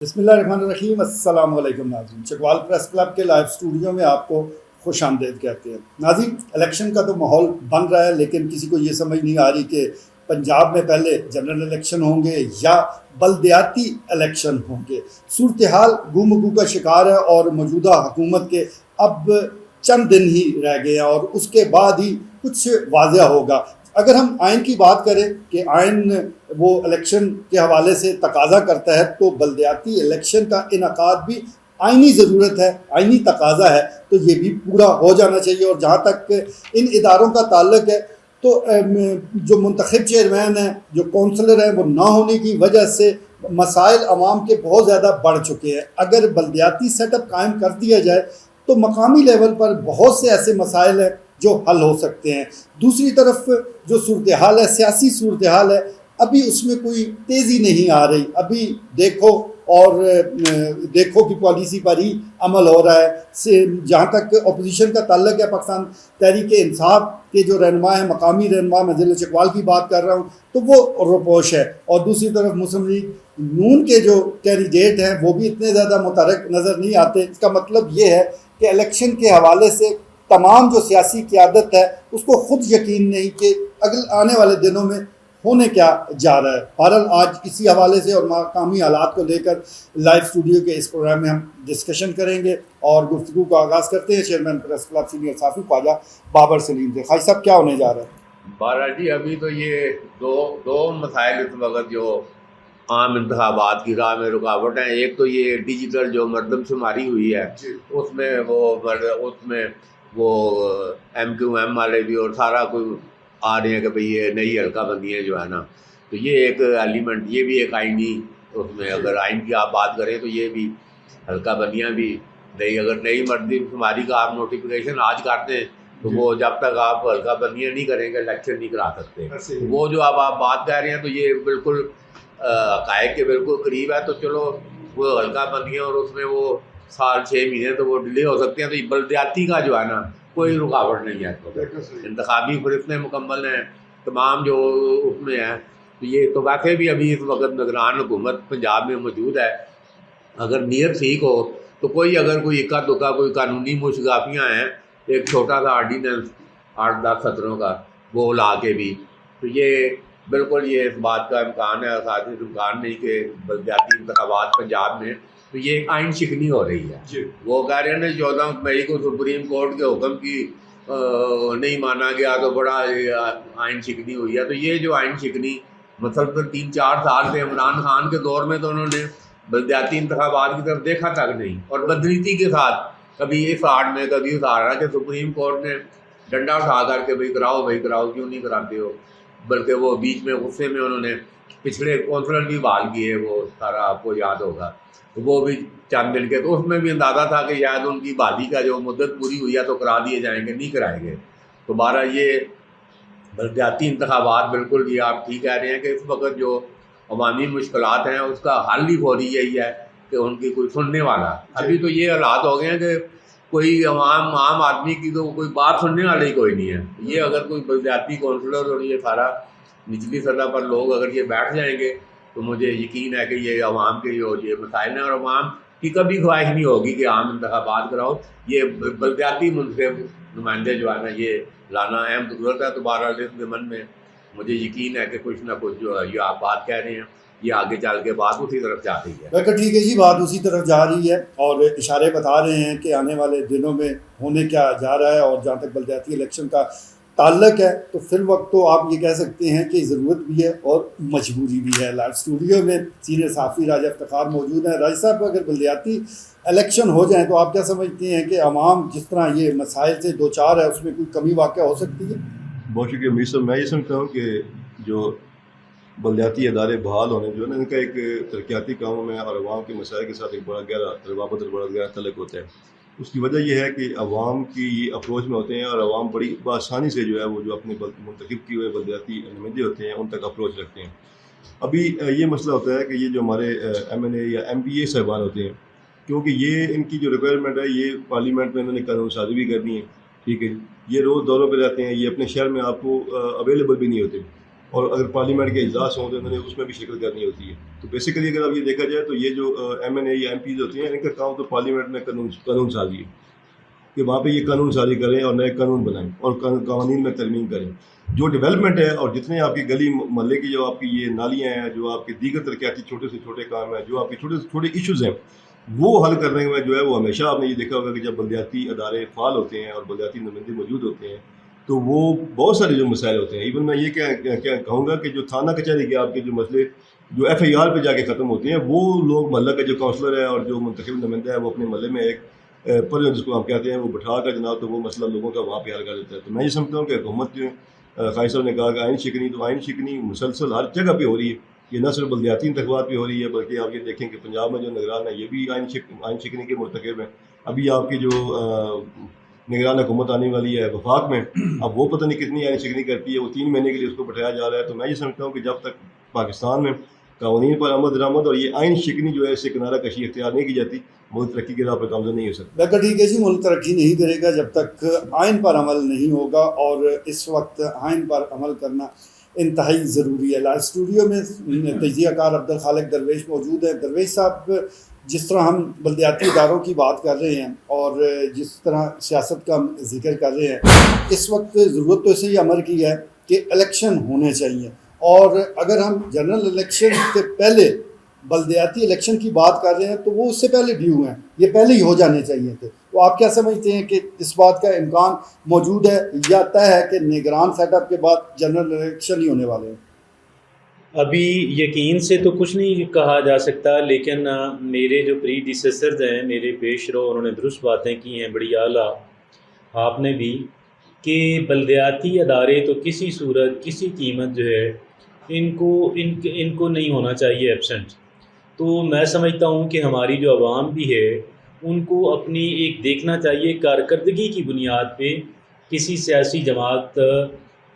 بسم اللہ الرحمن الرحیم۔ السلام علیکم ناظرین، چکوال پریس کلب کے لائیو اسٹوڈیو میں آپ کو خوش آمدید کہتے ہیں۔ ناظرین، الیکشن کا تو ماحول بن رہا ہے، لیکن کسی کو یہ سمجھ نہیں آ رہی کہ پنجاب میں پہلے جنرل الیکشن ہوں گے یا بلدیاتی الیکشن ہوں گے۔ صورتحال گم گو کا شکار ہے اور موجودہ حکومت کے اب چند دن ہی رہ گئے ہیں اور اس کے بعد ہی کچھ واضح ہوگا۔ اگر ہم آئین کی بات کریں کہ آئین وہ الیکشن کے حوالے سے تقاضا کرتا ہے، تو بلدیاتی الیکشن کا انعقاد بھی آئینی ضرورت ہے، آئینی تقاضا ہے، تو یہ بھی پورا ہو جانا چاہیے۔ اور جہاں تک ان اداروں کا تعلق ہے تو جو منتخب چیئرمین ہیں، جو کونسلر ہیں، وہ نہ ہونے کی وجہ سے مسائل عوام کے بہت زیادہ بڑھ چکے ہیں۔ اگر بلدیاتی سیٹ اپ قائم کر دیا جائے تو مقامی لیول پر بہت سے ایسے مسائل ہیں جو حل ہو سکتے ہیں۔ دوسری طرف جو صورتحال ہے، سیاسی صورتحال ہے، ابھی اس میں کوئی تیزی نہیں آ رہی۔ ابھی دیکھو کہ پالیسی پر ہی عمل ہو رہا ہے۔ جہاں تک اپوزیشن کا تعلق ہے، پاکستان تحریک انصاف کے جو رہنما ہیں، مقامی رہنما، میں ضلع چکوال کی بات کر رہا ہوں، تو وہ روپوش ہے۔ اور دوسری طرف مسلم لیگ نون کے جو کینڈیڈیٹ ہیں وہ بھی اتنے زیادہ متحرک نظر نہیں آتے۔ اس کا مطلب یہ ہے کہ الیکشن کے حوالے سے تمام جو سیاسی قیادت ہے اس کو خود یقین نہیں کہ آنے والے دنوں میں ہونے کیا جا رہا ہے۔ بہرحال آج اسی حوالے سے اور مقامی حالات کو لے کر لائیو اسٹوڈیو کے اس پروگرام میں ہم ڈسکشن کریں گے اور گفتگو کا آغاز کرتے ہیں چیئرمین پریس کلب سینئر صحافی خواجہ بابر سلیم سے۔ خواجہ صاحب، کیا ہونے جا رہا ہے؟ بہرحال جی، ابھی تو یہ دو مسائل اس وقت جو عام انتخابات کی راہ میں رکاوٹ ہیں۔ ایک تو یہ ڈیجیٹل جو مردم شماری ہوئی ہے، اس میں وہ ایم کیو ایم والے بھی اور سارا کوئی آ رہے ہیں کہ بھئی یہ نئی حلقہ بندیاں جو ہے نا، تو یہ ایک ایلیمنٹ، یہ بھی ایک آئینی، اس میں اگر آئین کی آپ بات کریں تو یہ بھی حلقہ بندیاں بھی نئی، اگر نئی مردم شماری کا آپ نوٹیفیکیشن آج کرتے ہیں تو وہ جب تک آپ حلقہ بندیاں نہیں کریں گے الیکشن نہیں کرا سکتے۔ وہ جو آپ بات کہہ رہے ہیں تو یہ بالکل حقائق کے بالکل قریب ہے۔ تو چلو وہ حلقہ بندیاں اور اس میں وہ سال 6 مہینے تو وہ ڈیلے ہو سکتے ہیں، تو یہ بلدیاتی کا جو ہے نا کوئی رکاوٹ نہیں ہے۔ انتخابی فریقیں مکمل ہیں تمام جو اس میں ہیں، تو یہ تو واقعی بھی ابھی اس وقت نگران حکومت پنجاب میں موجود ہے۔ اگر نیت ٹھیک ہو تو اگر کوئی اکا دکا کوئی قانونی مشگافیاں ہیں، ایک چھوٹا سا آرڈیننس 8-10 سطروں کا وہ لا کے بھی، تو یہ بالکل یہ اس بات کا امکان ہے، اساسی امکان نہیں کہ بلدیاتی انتخابات پنجاب میں، تو یہ ایک آئین شکنی ہو رہی ہے۔ وہ کہہ رہے ہیں نا 14 مئی کو سپریم کورٹ کے حکم کی نہیں مانا گیا تو بڑا آئین شکنی ہوئی ہے۔ تو یہ جو آئین شکنی مسلسل 3-4 سال سے عمران خان کے دور میں تو انہوں نے بلدیاتی انتخابات کی طرف دیکھا تک نہیں، اور بدنیتی کے ساتھ کبھی اس آڑ میں کبھی اس آڑ کہ سپریم کورٹ نے ڈنڈا اٹھا کر کے بھئی کراؤ کیوں نہیں کراتے ہو، بلکہ وہ بیچ میں غصے میں انہوں نے پچھلے کونسلر بھی بحال کیے، وہ سارا آپ کو یاد ہوگا، تو وہ بھی چند دن کے، تو اس میں بھی اندازہ تھا کہ شاید ان کی بحالی کا جو مدت پوری ہوئی ہے تو کرا دیے جائیں گے، نہیں کرائیں گے۔ تو بہرحال یہ بلدیاتی انتخابات بالکل یہ آپ ٹھیک کہہ رہے ہیں کہ اس وقت جو عوامی مشکلات ہیں اس کا حل ہی فوری یہی ہے کہ ان کی کوئی سننے والا۔ ابھی تو یہ حالات ہو گئے ہیں کہ کوئی عام آدمی کی تو کوئی بات سننے والا ہی کوئی نہیں ہے۔ یہ اگر کوئی بلدیاتی کونسلر اور یہ سارا نچلی سطح پر لوگ اگر یہ بیٹھ جائیں گے تو مجھے یقین ہے کہ یہ عوام کے جو یہ مسائل ہیں، اور عوام کی کبھی خواہش نہیں ہوگی کہ عام انتخابات کراؤ، یہ بلدیاتی منتخب نمائندے جو ہے نا یہ لانا اہم ضرورت ہے۔ تو بہرحال اس ضمن میں مجھے یقین ہے کہ کچھ نہ کچھ جو ہے یہ آپ بات کہہ رہے ہیں یہ آگے چل کے بات اسی طرف جا رہی ہے۔ بالکل ٹھیک ہے جی، بات اسی طرف جا رہی ہے اور اشارے بتا رہے ہیں کہ آنے والے دنوں میں ہونے کیا جا رہا ہے۔ اور جہاں تک بلدیاتی الیکشن کا تعلق ہے تو فی الوقت تو آپ یہ کہہ سکتے ہیں کہ ضرورت بھی ہے اور مجبوری بھی ہے۔ لائیو اسٹوڈیو میں سینئر صحافی راجہ افتخار موجود ہیں۔ راجہ صاحب، اگر بلدیاتی الیکشن ہو جائیں تو آپ کیا سمجھتے ہیں کہ عوام جس طرح یہ مسائل سے دوچار ہے اس میں کوئی کمی واقع ہو سکتی ہے؟ بہت شکریہ میر صاحب۔ میں یہ سمجھتا ہوں کہ جو بلدیاتی ادارے بحال ہونے جو ہے نا، ان کا ایک ترقیاتی کاموں میں اور عوام کے مسائل کے ساتھ ایک بڑا گہرا روابط اور بڑا گہرا تعلق ہوتا ہے۔ اس کی وجہ یہ ہے کہ عوام کی یہ اپروچ میں ہوتے ہیں اور عوام بڑی بآسانی سے جو ہے وہ جو اپنے منتخب کیے ہوئے بلدیاتی نمائندے ہوتے ہیں ان تک اپروچ رکھتے ہیں۔ ابھی یہ مسئلہ ہوتا ہے کہ یہ جو ہمارے ایم این اے یا ایم پی اے صاحبان ہوتے ہیں، کیونکہ یہ ان کی جو ریکوائرمنٹ ہے یہ پارلیمنٹ میں انہوں نے قانون سازی بھی کرنی ہے، ٹھیک ہے، یہ روز دوروں پہ رہتے ہیں، یہ اپنے شہر میں آپ کو اویلیبل بھی نہیں ہوتے، اور اگر پارلیمنٹ کے اجلاس ہوں تو انہوں نے اس میں بھی شرکت کرنی ہوتی ہے. تو بیسیکلی اگر اب یہ دیکھا جائے تو یہ جو ایم این اے یا ایم پیز ہوتی ہیں ان کا کام تو پارلیمنٹ میں قانون سازی ہے کہ وہاں پہ یہ قانون سازی کریں اور نئے قانون بنائیں اور قوانین میں ترمیم کریں. جو ڈیولپمنٹ ہے اور جتنے آپ کی گلی محلے کی جو آپ کی یہ نالیاں ہیں, جو آپ کے دیگر ترقیاتی چھوٹے سے چھوٹے کام ہیں, جو آپ کے چھوٹے سے چھوٹے ایشوز ہیں, وہ حل کرنے میں جو ہے وہ ہمیشہ آپ نے یہ دیکھا ہوگا کہ جب بلدیاتی ادارے فعال ہوتے ہیں اور بلدیاتی نمائندے موجود ہوتے ہیں تو وہ بہت سارے جو مسائل ہوتے ہیں, ایون میں یہ کیا کہوں گا کہ جو تھانہ کچہری کے آپ کے جو مسئلے جو ایف آئی آر پہ جا کے ختم ہوتے ہیں, وہ لوگ محلہ کا جو کونسلر ہے اور جو منتخب نمائندہ ہے وہ اپنے محلے میں ایک پر جس کو ہم کہتے ہیں وہ بٹھا کر جناب تو وہ مسئلہ لوگوں کا وہاں پہ حل کر دیتا ہے. تو میں یہ سمجھتا ہوں کہ حکومت جو قائد صاحب نے کہا کہ آئین شکنی, تو آئین شکنی مسلسل ہر جگہ پہ ہو رہی ہے. یہ نہ صرف بلدیاتی انتخابات پہ ہو رہی ہے بلکہ آپ یہ دیکھیں کہ پنجاب میں جو نگران ہے یہ بھی آئین شکنی کے مرتکب ہیں. ابھی آپ کی جو نگران حکومت آنے والی ہے وفاق میں, اب وہ پتہ نہیں کتنی آئین شکنی کرتی ہے, وہ 3 مہینے کے لیے اس کو بٹھایا جا رہا ہے. تو میں یہ سمجھتا ہوں کہ جب تک پاکستان میں قوانین پر عمل درآمد اور یہ آئین شکنی جو ہے اس سے کنارہ کشی اختیار نہیں کی جاتی, ملک ترقی کی راہ پر گامزن نہیں ہو سکتا. بالکل ٹھیک ہے جی, ملک ترقی نہیں کرے گا جب تک آئین پر عمل نہیں ہوگا, اور اس وقت آئین پر عمل کرنا انتہائی ضروری ہے. لائیو اسٹوڈیو میں تجزیہ کار عبدالخالق درویش موجود ہے. درویش صاحب, جس طرح ہم بلدیاتی اداروں کی بات کر رہے ہیں اور جس طرح سیاست کا ہم ذکر کر رہے ہیں, اس وقت ضرورت تو اسے یہ عمل کی ہے کہ الیکشن ہونے چاہیے, اور اگر ہم جنرل الیکشن سے پہلے بلدیاتی الیکشن کی بات کر رہے ہیں تو وہ اس سے پہلے ڈیو ہیں, یہ پہلے ہی ہو جانے چاہیے تھے. تو آپ کیا سمجھتے ہیں کہ اس بات کا امکان موجود ہے یا طے ہے کہ نگران سیٹ اپ کے بعد جنرل الیکشن ہی ہونے والے ہیں؟ ابھی یقین سے تو کچھ نہیں کہا جا سکتا, لیکن میرے جو پری ڈیسیسرز ہیں, میرے پیش رو, انہوں نے درست باتیں کی ہیں, بڑی اعلیٰ. آپ نے بھی کہ بلدیاتی ادارے تو کسی صورت کسی قیمت جو ہے ان کو نہیں ہونا چاہیے ایبسنٹ. تو میں سمجھتا ہوں کہ ہماری جو عوام بھی ہے ان کو اپنی ایک دیکھنا چاہیے کارکردگی کی بنیاد پہ کسی سیاسی جماعت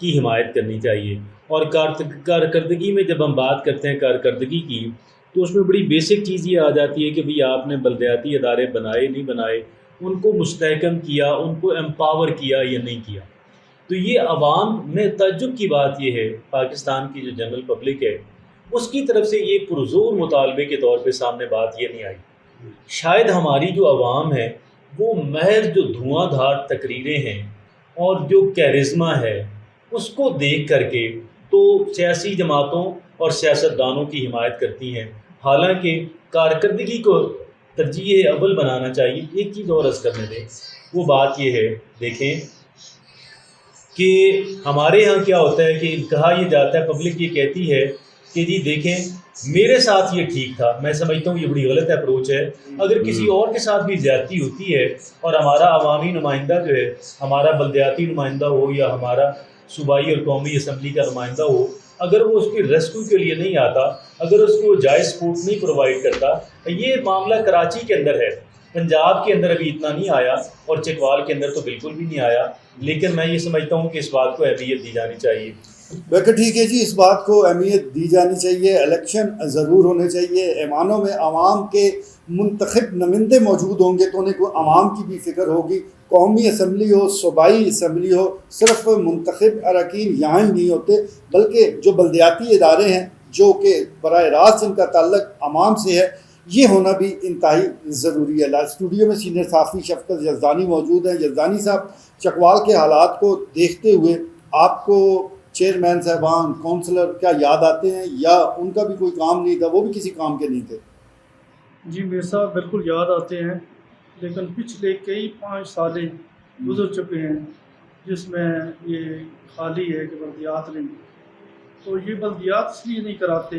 کی حمایت کرنی چاہیے. اور کارکردگی میں جب ہم بات کرتے ہیں کارکردگی کی, تو اس میں بڑی بیسک چیز یہ آ جاتی ہے کہ بھئی آپ نے بلدیاتی ادارے بنائے نہیں بنائے, ان کو مستحکم کیا, ان کو امپاور کیا یا نہیں کیا. تو یہ عوام میں تعجب کی بات یہ ہے, پاکستان کی جو جنرل پبلک ہے اس کی طرف سے یہ پرزور مطالبے کے طور پہ سامنے بات یہ نہیں آئی. شاید ہماری جو عوام ہے وہ محض جو دھواں دھار تقریریں ہیں اور جو کیرزما ہے اس کو دیکھ کر کے تو سیاسی جماعتوں اور سیاستدانوں کی حمایت کرتی ہیں, حالانکہ کارکردگی کو ترجیح اول بنانا چاہیے. ایک چیز اور عرض کرنے دیں, وہ بات یہ ہے, دیکھیں کہ ہمارے یہاں کیا ہوتا ہے کہ کہا یہ جاتا ہے, پبلک یہ کہتی ہے کہ جی دیکھیں میرے ساتھ یہ ٹھیک تھا. میں سمجھتا ہوں یہ بڑی غلط اپروچ ہے. اگر کسی اور کے ساتھ بھی زیادتی ہوتی ہے اور ہمارا عوامی نمائندہ جو ہے, ہمارا بلدیاتی نمائندہ ہو یا ہمارا صوبائی اور قومی اسمبلی کا نمائندہ ہو, اگر وہ اس کی ریسکیو کے لیے نہیں آتا, اگر اس کو جائز سپورٹ نہیں پرووائڈ کرتا, یہ معاملہ کراچی کے اندر ہے, پنجاب کے اندر ابھی اتنا نہیں آیا اور چکوال کے اندر تو بالکل بھی نہیں آیا, لیکن میں یہ سمجھتا ہوں کہ اس بات کو اہمیت دی جانی چاہیے. بالکل ٹھیک ہے جی, اس بات کو اہمیت دی جانی چاہیے. الیکشن ضرور ہونے چاہیے. ایوانوں میں عوام کے منتخب نمائندے موجود ہوں گے تو انہیں کو عوام کی بھی فکر ہوگی. قومی اسمبلی ہو, صوبائی اسمبلی ہو, صرف منتخب اراکین یہاں ہی نہیں ہوتے بلکہ جو بلدیاتی ادارے ہیں جو کہ براہ راست ان کا تعلق عوام سے ہے, یہ ہونا بھی انتہائی ضروری ہے. لائیو اسٹوڈیو میں سینئر صحافی شفقت یزدانی موجود ہیں. یزدانی صاحب, چکوال کے حالات کو دیکھتے ہوئے آپ کو چیئرمین صاحبان, کونسلر کیا یاد آتے ہیں, یا ان کا بھی کوئی کام نہیں تھا, وہ بھی کسی کام کے نہیں تھے؟ جی میرے صاحب بالکل یاد آتے ہیں, لیکن پچھلے کئی 5 سالیں گزر چکے ہیں جس میں یہ خالی ہے کہ بلدیات نہیں. تو یہ بلدیات اس لیے نہیں کراتے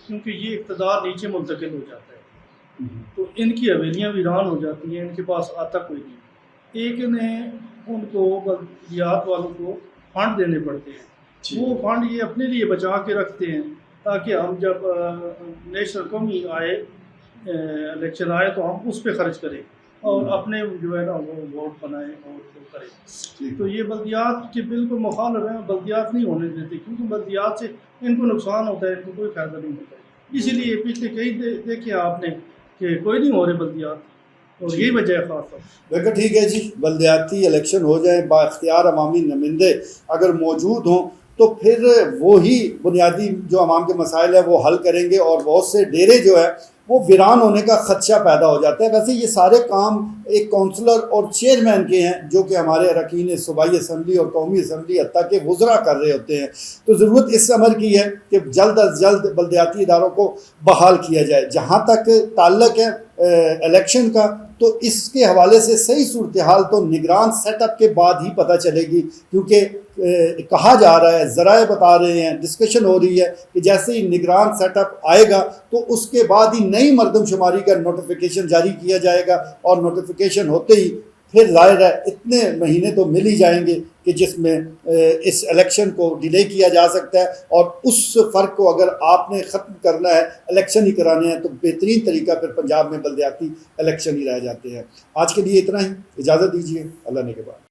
کیونکہ یہ اقتدار نیچے منتقل ہو جاتا ہے, تو ان کی حویلیاں ویران ہو جاتی ہیں, ان کے پاس آتا کوئی نہیں. ایک انہیں ان کو بلدیات والوں کو فنڈ دینے پڑتے ہیں, وہ فنڈ یہ اپنے لیے بچا کے رکھتے ہیں تاکہ ہم جب نیشنل قومی آئے, الیکشن آئے تو ہم اس پہ خرچ کریں اور اپنے جو ہے نا وہ ووٹ بنائیں اور وہ کریں. تو یہ بلدیات کے بالکل مخالف ہیں, بلدیات نہیں ہونے دیتے کیونکہ بلدیات سے ان کو نقصان ہوتا ہے, ان کو کوئی فائدہ نہیں ہوتا ہے. اسی لیے پچھلے کئی دیکھے آپ نے کہ کوئی نہیں ہو رہے بلدیات, اور یہی وجہ ہے خاص طور. بالکل ٹھیک ہے جی, بلدیاتی الیکشن ہو جائے, با اختیار عوامی نمائندے اگر موجود ہوں تو پھر وہی بنیادی جو عوام کے مسائل ہیں وہ حل کریں گے، اور بہت سے ڈیرے جو ہے وہ ویران ہونے کا خدشہ پیدا ہو جاتا ہے۔ ویسے یہ سارے کام ایک کونسلر اور چیئرمین کے ہیں جو کہ ہمارے اراکین صوبائی اسمبلی اور قومی اسمبلی حتیٰ کہ وزراء کر رہے ہوتے ہیں۔ تو ضرورت اس امر کی ہے کہ جلد از جلد بلدیاتی اداروں کو بحال کیا جائے۔ جہاں تک تعلق ہے الیکشن کا، تو اس کے حوالے سے صحیح صورتحال تو نگران سیٹ اپ کے بعد ہی پتہ چلے گی، کیونکہ کہا جا رہا ہے، ذرائع بتا رہے ہیں، ڈسکشن ہو رہی ہے کہ جیسے ہی نگران سیٹ اپ آئے گا تو اس کے بعد ہی نئی مردم شماری کا نوٹیفیکیشن جاری کیا جائے گا، اور نوٹیفیکیشن ہوتے ہی پھر ظاہر ہے اتنے مہینے تو مل ہی جائیں گے کہ جس میں اس الیکشن کو ڈیلے کیا جا سکتا ہے، اور اس فرق کو اگر آپ نے ختم کرنا ہے، الیکشن ہی کرانے ہیں، تو بہترین طریقہ پھر پنجاب میں بلدیاتی الیکشن ہی رہ جاتے ہیں۔ آج کے لیے اتنا ہی، اجازت دیجیے، اللہ نے کے بعد۔